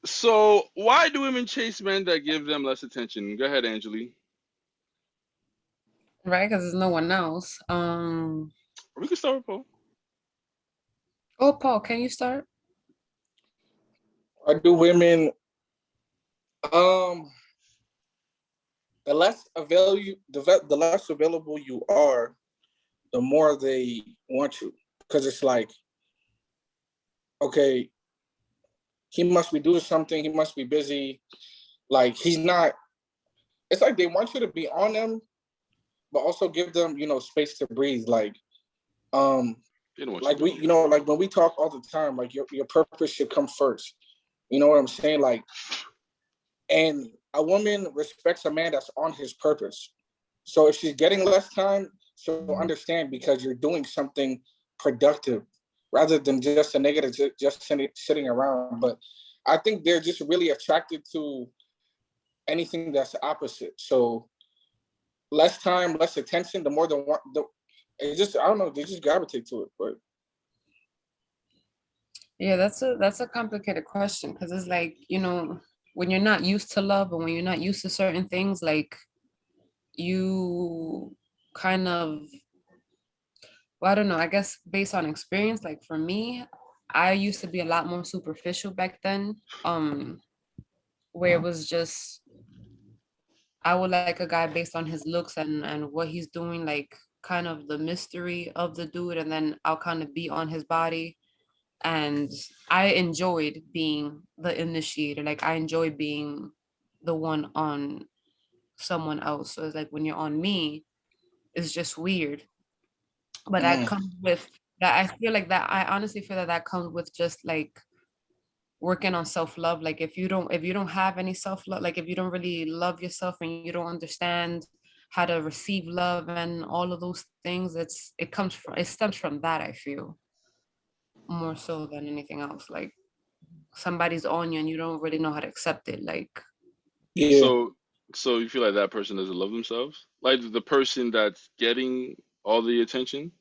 So why do women chase men that give them less attention? Go ahead, Angeli. Right? Because there's no one else. We can start with Paul. Oh, Paul, can you start? Why do women um the less available the less available you are, the more they want you. Because it's like, okay, he must be doing something, he must be busy. Like he's not, it's like they want you to be on them, but also give them, space to breathe. Um, They don't want you like doing we, all like when we talk all the time, like your purpose should come first. You know what I'm saying? Like, and a woman respects a man that's on his purpose. So if she's getting less time, she'll understand because you're doing something productive rather than just a negative, just sitting around. But I think they're just really attracted to anything that's opposite. So less time, less attention, the more it just, I don't know, they just gravitate to it. But Yeah, that's a complicated question because it's like, when you're not used to love and when you're not used to certain things, like you kind of, well, I don't know, I guess based on experience, like for me, I used to be a lot more superficial back then, where it was just I would like a guy based on his looks and what he's doing, like kind of the mystery of the dude, and then I'll kind of be on his body. And I enjoyed being the initiator. Like I enjoy being the one on someone else. So it's like when you're on me, it's just weird. But that mm, comes with that. I feel like that. I honestly feel that that comes with just like working on self-love. Like if you don't have any self-love, like if you don't really love yourself and you don't understand how to receive love and all of those things, it stems from that, I feel, more so than anything else. Like somebody's on you and you don't really know how to accept it. Like yeah. So, so you feel like that person doesn't love themselves? Like the person that's getting all the attention?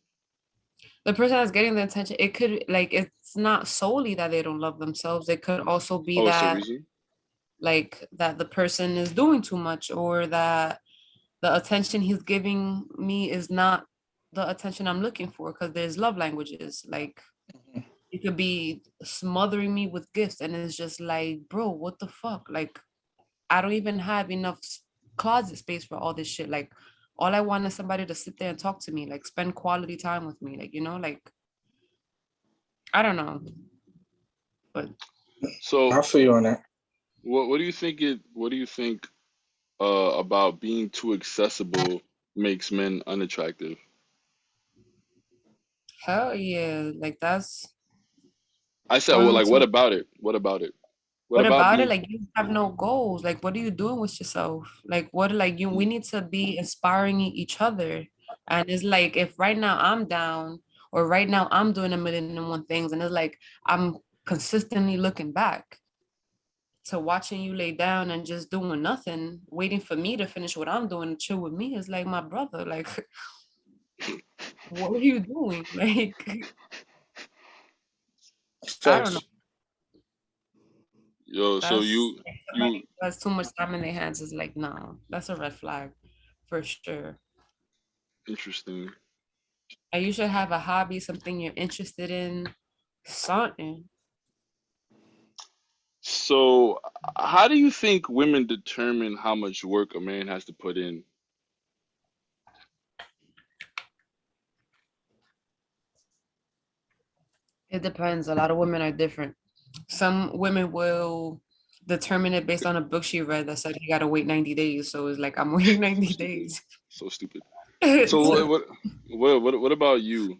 the person that's getting the attention, it could like it's not solely that they don't love themselves. It could also be Oh, it's a that reason. like that the person is doing too much, or that the attention he's giving me is not the attention I'm looking for, because there's love languages. Like it could be smothering me with gifts and it's just like, bro, what the fuck? Like I don't even have enough closet space for all this shit. Like all I want is somebody to sit there and talk to me, like spend quality time with me. Like, like I don't know. But So, I feel you on that. what do you think what do you think about being too accessible makes men unattractive? hell yeah, like that's I said, well, going like, what to about it? What about it? What what about about it? being Like you have no goals. Like what are you doing with yourself? Like what like we need to be inspiring each other. And it's like if right now I'm down or right now I'm doing a million and one things, and it's like I'm consistently looking back to watching you lay down and just doing nothing, waiting for me to finish what I'm doing and chill with me, is like, my brother, like what are you doing? Like I don't know. Facts. yo? So That's you like you somebody who has too much time in their hands is like, no, that's a red flag for sure. interesting. And you should have a hobby, something you're interested in, something. So, how do you think women determine how much work a man has to put in? It depends. A lot of women are different. Some women will determine it based on a book she read that said you gotta wait 90 days. So it's like I'm waiting So 90 stupid. days. So stupid. So what about you?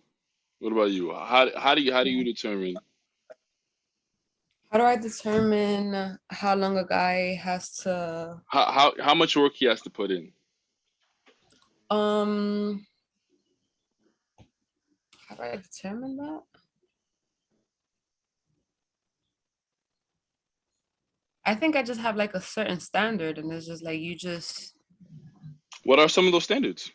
What about you? How do you determine How do I determine how long a guy has to how much work he has to put in? um how do I determine that? I think I just have like a certain standard, and it's just like you just What are some of those standards?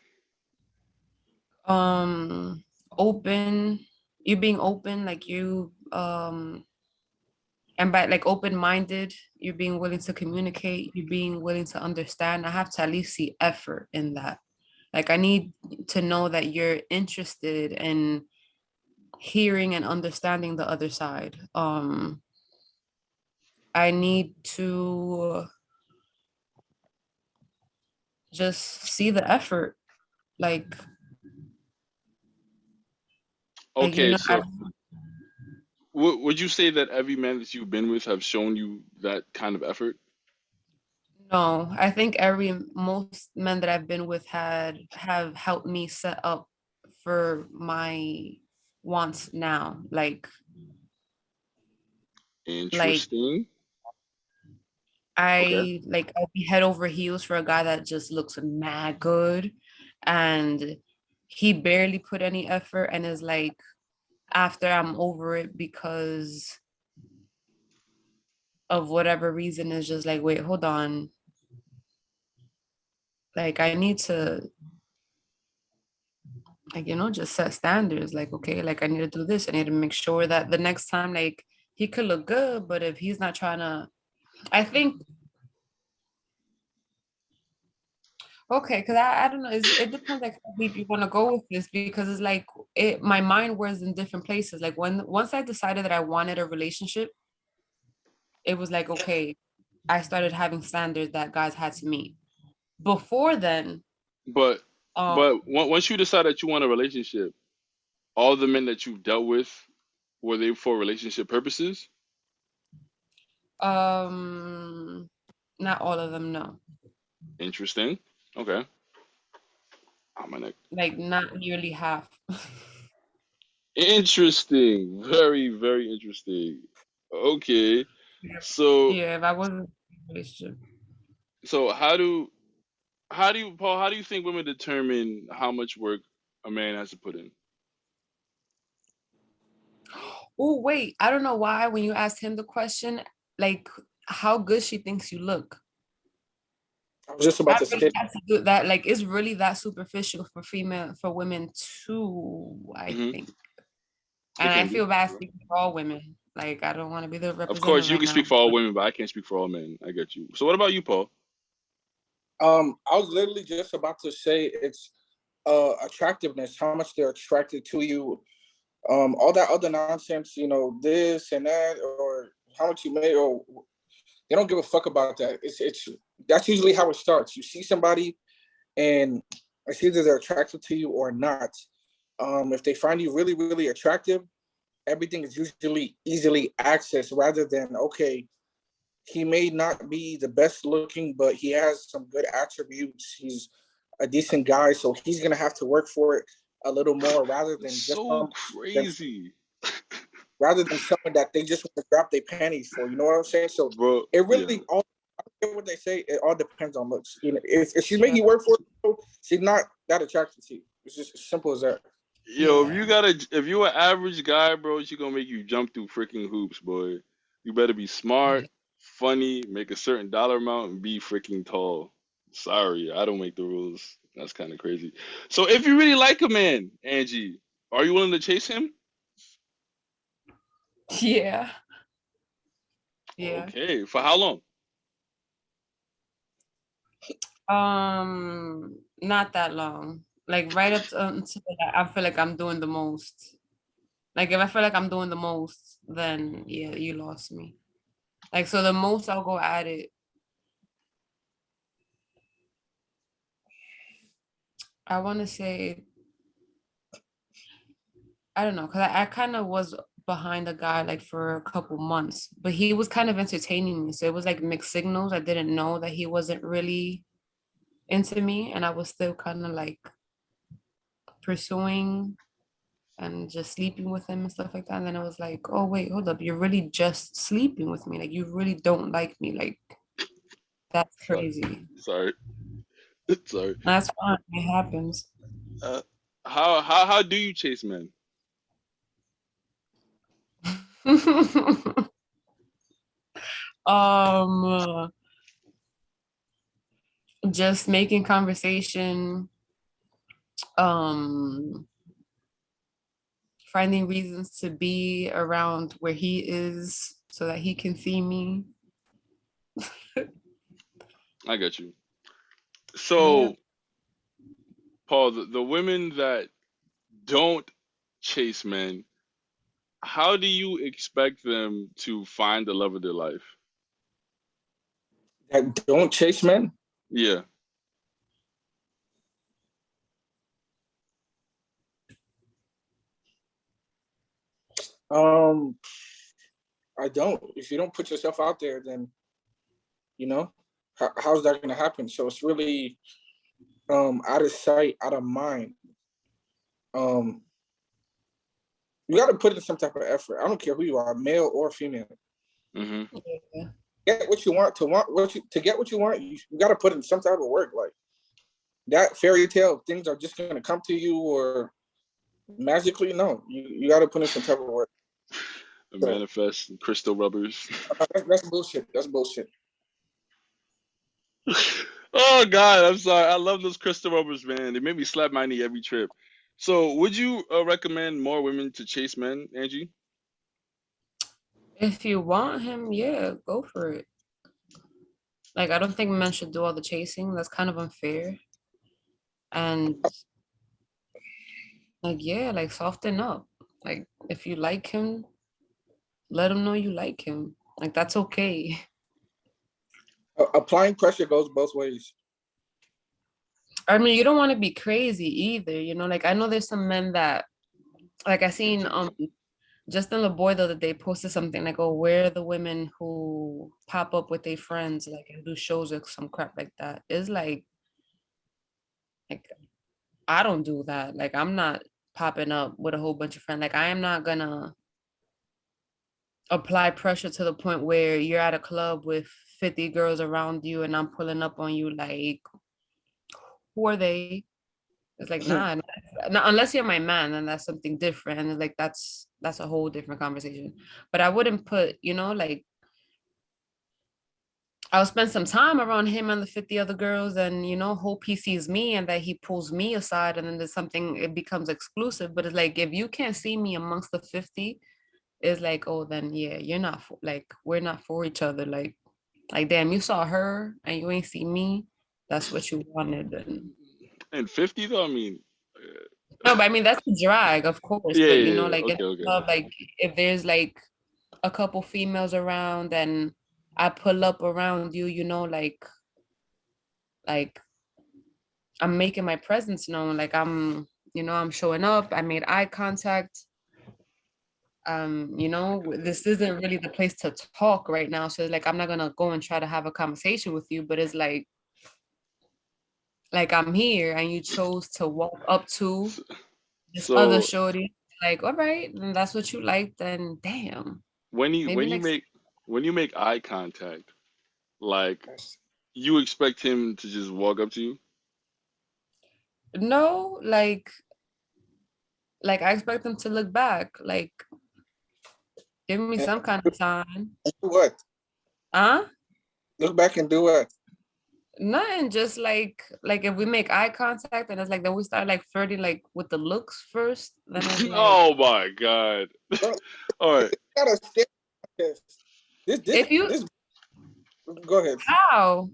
um open, you being open, like and by like open-minded, you're being willing to communicate, you're being willing to understand. I have to at least see effort in that. Like I need to know that you're interested in hearing and understanding the other side. I need to just see the effort. Like you Okay, know, so would you say that every man that you've been with have shown you that kind of effort? no, I think every most men that I've been with have helped me set up for my wants now. Like Interesting. Okay. I'll be head over heels for a guy that just looks mad good, and he barely put any effort and is like after I'm over it because of whatever reason is just like, wait, hold on. Like I need to like, just set standards. Like, okay, like I need to do this. I need to make sure that the next time, like he could look good, but if he's not trying to, I think, okay, because I don't know, it depends like how deep you want to go with this because it's like my mind was in different places. Like once I decided that I wanted a relationship, it was like, okay, I started having standards that guys had to meet. Before then, But um, once you decide that you want a relationship, all the men that you've dealt with, were they for relationship purposes? um, not all of them, no. Interesting. Okay. I'm gonna. Like not nearly half. Interesting. Very, very interesting. Okay. Yeah, So yeah, if I wasn't in a relationship. so how do you Paul, how do you think women determine how much work a man has to put in? Oh, wait, I don't know why when you asked him the question, like how good she thinks you look. I was just about That to really say, has to do that, like it's really that superficial for women too, I Hmm. think. And It I can be. feel bad speaking for all women. Like I don't want to be the Of representative course, you right can speak now. for all women, but I can't speak for all men. I get you. So what about you, Paul? I was literally just about to say it's attractiveness, how much they're attracted to you, all that other nonsense, this and that, or how much you made, or they don't give a fuck about that. It's that's usually how it starts. You see somebody, and it's either they're attracted to you or not. If they find you really, really attractive, everything is usually easily accessed rather than, okay, he may not be the best looking, but he has some good attributes. He's a decent guy, so he's gonna have to work for it a little more rather than just So crazy, rather than someone that they just want to drop their panties for. You know what I'm saying? So bro. it Yeah. really all what they say. It all depends on looks. If she's Yeah, making you work for it, she's not that attracted to you. It's just as simple as that. Yo, yeah. if you're an average guy, bro, she gonna make you jump through freaking hoops, boy. You better be smart, funny, make a certain dollar amount, and be freaking tall. Sorry, I don't make the rules. That's kind of crazy. So if you really like a man, Angie, are you willing to chase him? Yeah, yeah. Okay. For how long? Not that long. Like right up to, until I feel like I'm doing the most. Like if I feel like I'm doing the most, then yeah, you lost me. Like so the most I'll go at it, I want to say, I don't know, because I kind of was behind a guy like for a couple months, but he was kind of entertaining me. So it was like mixed signals. I didn't know that he wasn't really into me, and I was still kind of like pursuing and just sleeping with him and stuff like that. And then I was like, oh wait, hold up, you're really just sleeping with me. Like you really don't like me. Like that's Sorry, crazy. sorry, sorry. That's fine. It happens. Uh, how do you chase men? um, just making conversation, um, finding reasons to be around where he is so that he can see me. I get you. Yeah. So, Paul, the women that don't chase men, how do you expect them to find the love of their life? That don't chase men. Yeah. Um, I don't. If you don't put yourself out there, then you know how's that going to happen? So it's really out of sight, out of mind. Um, you got to put in some type of effort. I don't care who you are, male or female. Mm-hmm. Yeah. Get what you want to get what you want. You got to put in some type of work. Like that fairy tale things are just going to come to you or magically. No, you got to put in some type of work. So Manifest crystal rubbers. that's bullshit. That's bullshit. Oh God, I'm sorry. I love those crystal rubbers, man. They make me slap my knee every trip. So, would you recommend more women to chase men, Angie? If you want him, yeah, go for it. Like, I don't think men should do all the chasing. That's kind of unfair. And like, yeah, like soften up. Like, if you like him, let him know you like him. Like, that's okay. Applying pressure goes both ways. I mean, you don't want to be crazy either, you know. Like, I know there's some men that, like, I seen Justin LeBoy the other day posted something like, "Oh, where are the women who pop up with their friends like and do shows or some crap like that?" It's like I don't do that. Like, I'm not popping up with a whole bunch of friends. Like, I am not gonna apply pressure to the point where you're at a club with 50 girls around you and I'm pulling up on you like, who are they? It's like, nah, not unless you're my man, then that's something different. And it's like that's a whole different conversation. But I wouldn't put, like I'll spend some time around him and the 50 other girls and hope he sees me and that he pulls me aside and then there's something, it becomes exclusive. But it's like if you can't see me amongst the 50, it's like, oh, then yeah, you're not like we're not for each other. Like damn, you saw her and you ain't see me. That's what you wanted. And 50 though, I mean, No, but I mean that's the drag, of course. yeah, But yeah, yeah. like in Okay, the okay. club, like if there's like a couple females around and I pull up around you, like I'm making my presence known. Like I'm showing up. I made eye contact. This isn't really the place to talk right now. So it's like I'm not gonna go and try to have a conversation with you, but it's like I'm here and you chose to walk up to this other So shorty. Like, all right, and that's what you like, then damn. when you Maybe when you next. make when you make eye contact, like you expect him to just walk up to you? No, like I expect them to look back. Like, give me And some kind of sign. do what? Huh? Look back and do what? Nothing, just like if we make eye contact and it's like then we start like flirting like with the looks first, then it's like Oh my God. Bro, All right. gotta stay this. if you This. Go ahead. how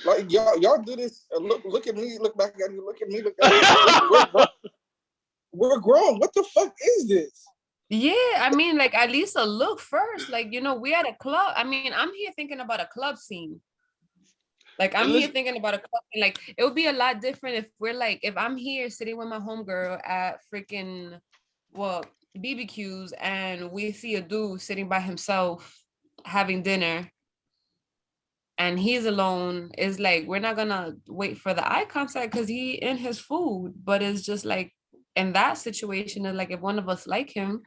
Like y'all do this. Look at me. Look back at you. Look at me. Look at me. We're grown. We're grown. What the fuck is this? yeah, I mean like at least a look first. Like, we at a club. I mean, I'm here thinking about a club scene. Like I'm And here listen, thinking about a club scene. Like it would be a lot different if we're like if I'm here sitting with my homegirl at freaking BBQs and we see a dude sitting by himself having dinner and he's alone. Is like we're not gonna wait for the eye contact because he in his food, but it's just like in that situation is like if one of us like him,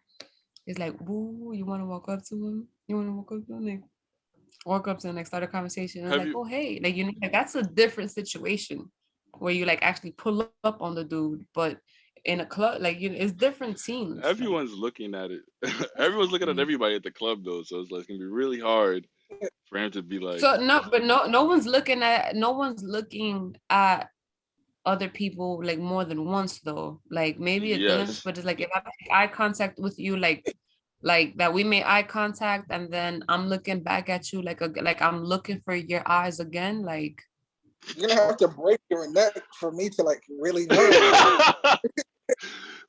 it's like, ooh, you want to walk up to him, you want to walk up to him, like walk up to him, like start a conversation. It's have like, you oh hey, like like that's a different situation where you like actually pull up on the dude. But in a club, like it's different scenes, like everyone's looking at it. Everyone's looking at everybody at the club though, so it's like it's gonna be really hard for him to be like, so no, but no one's looking at other people like more than once though. Like maybe a glimpse, Yes. but it's like if I make eye contact with you, like that we made eye contact and then I'm looking back at you like I'm looking for your eyes again. Like You're gonna have to break your neck for me to like really know.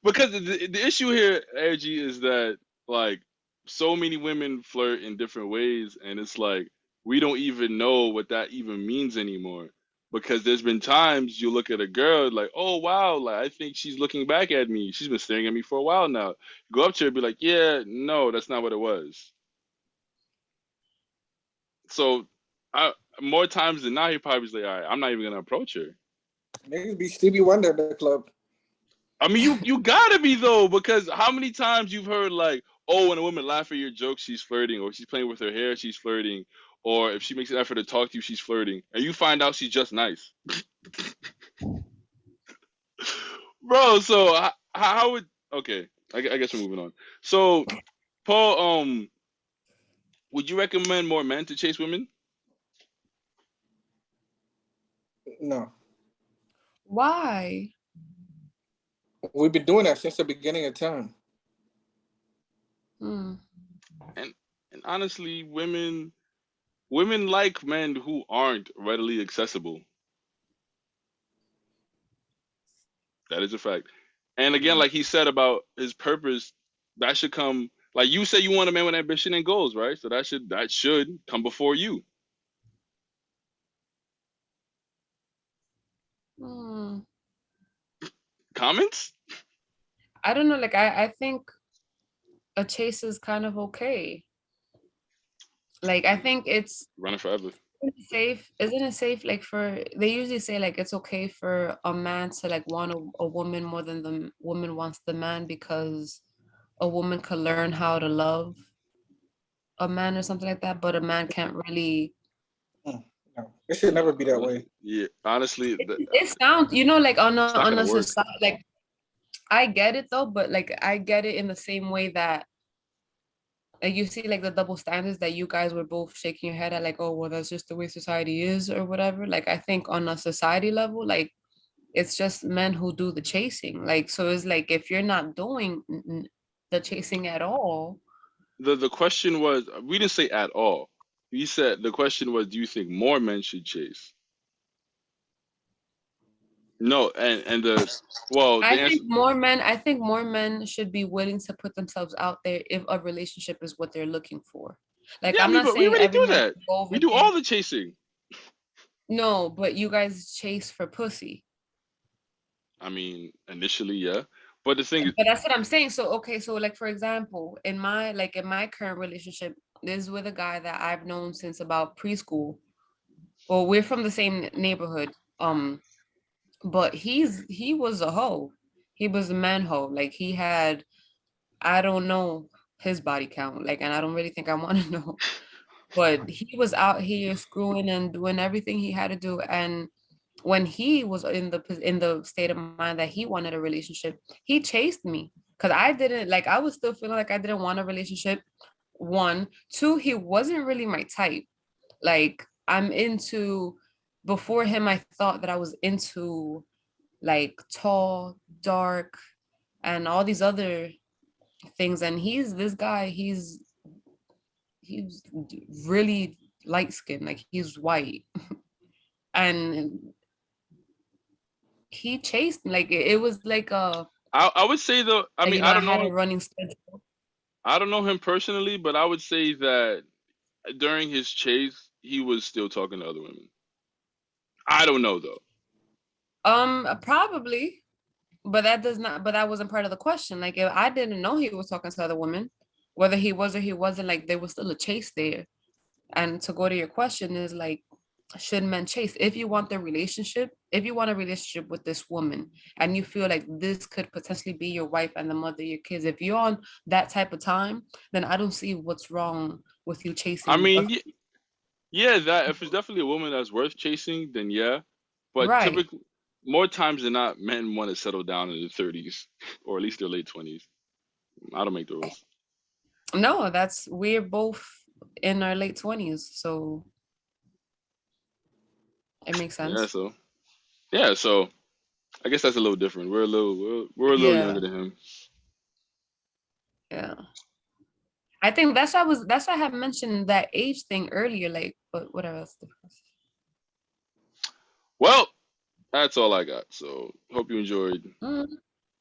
Because the issue here, AG, is that like so many women flirt in different ways, and it's like we don't even know what that even means anymore. Because there's been times you look at a girl like, oh wow, like I think she's looking back at me. She's been staring at me for a while now. You go up to her and be like, yeah, no, that's not what it was. So I more times than not, he probably's like, all right, I'm not even gonna approach her. Niggas be Stevie Wonder in the club. I mean, you gotta be though, because how many times you've heard like, oh, when a woman laughs at your jokes, she's flirting, or she's playing with her hair, she's flirting, or if she makes an effort to talk to you, she's flirting, and you find out she's just nice, bro. So how would okay? I guess we're moving on. So, Paul, would you recommend more men to chase women? No, why? we've been doing that since the beginning of time. Hmm. And and honestly, women like men who aren't readily accessible. That is a fact. And again, like he said about his purpose, that should come. Like you say, you want a man with ambition and goals, right? So that should come before you. Hmm. Comments? I don't know, like I think a chase is kind of okay. Like I think it's Running forever. safe. Isn't it safe like for they usually say like it's okay for a man to like want a woman more than the woman wants the man because a woman could learn how to love a man or something like that, but a man can't really No, it should never be that way. Yeah, honestly, it sounds, like it's not on gonna a work. society, like I get it though, but like I get it in the same way that like you see like the double standards that you guys were both shaking your head at, like, oh well, that's just the way society is or whatever. Like I think on a society level, like it's just men who do the chasing. Like so it's like if you're not doing the chasing at all. The question was, we didn't say at all. We said the question was, do you think more men should chase? No, and the well, the answer. I think more men should be willing to put themselves out there if a relationship is what they're looking for. Like Yeah, I'm not we saying already every do man that. should go over We do there. all the chasing. No, but you guys chase for pussy. I mean, initially, yeah, but the thing is, But that's what I'm saying. So okay, so like for example, in my current relationship, this is with a guy that I've known since about preschool. Well, we're from the same neighborhood. But he was a hoe. He was a man hoe. Like he had, I don't know his body count. Like, and I don't really think I want to know. But he was out here screwing and doing everything he had to do. And when he was in the state of mind that he wanted a relationship, he chased me because I didn't like. I was still feeling like I didn't want a relationship. One, two, he wasn't really my type. Like I'm into. Before him, I thought that I was into like tall, dark, and all these other things. And he's this guy. He's really light skinned. Like he's white, and he chased me. Like it was like I would say though. I mean, I had a running schedule. I don't know him personally, but I would say that during his chase, he was still talking to other women. I don't know though. Probably, but that does not. But that wasn't part of the question. Like if I didn't know he was talking to other women, whether he was or he wasn't, like there was still a chase there. And to go to your question is like, should men chase? If you want the relationship, if you want a relationship with this woman and you feel like this could potentially be your wife and the mother of your kids, if you're on that type of time, then I don't see what's wrong with you I chasing mean, yeah, that if it's definitely a woman that's worth chasing, then yeah. But right. typically, more times than not, men want to settle down in their 30s or at least their late 20s. I don't make the rules. No, that's we're both in our late 20s, so it makes Yeah, sense. so yeah, so I guess that's a little different. We're a little Yeah, younger than him. yeah. I think that's why I had mentioned that age thing earlier, like, but whatever else. Well, that's all I got. So hope you enjoyed. Mm.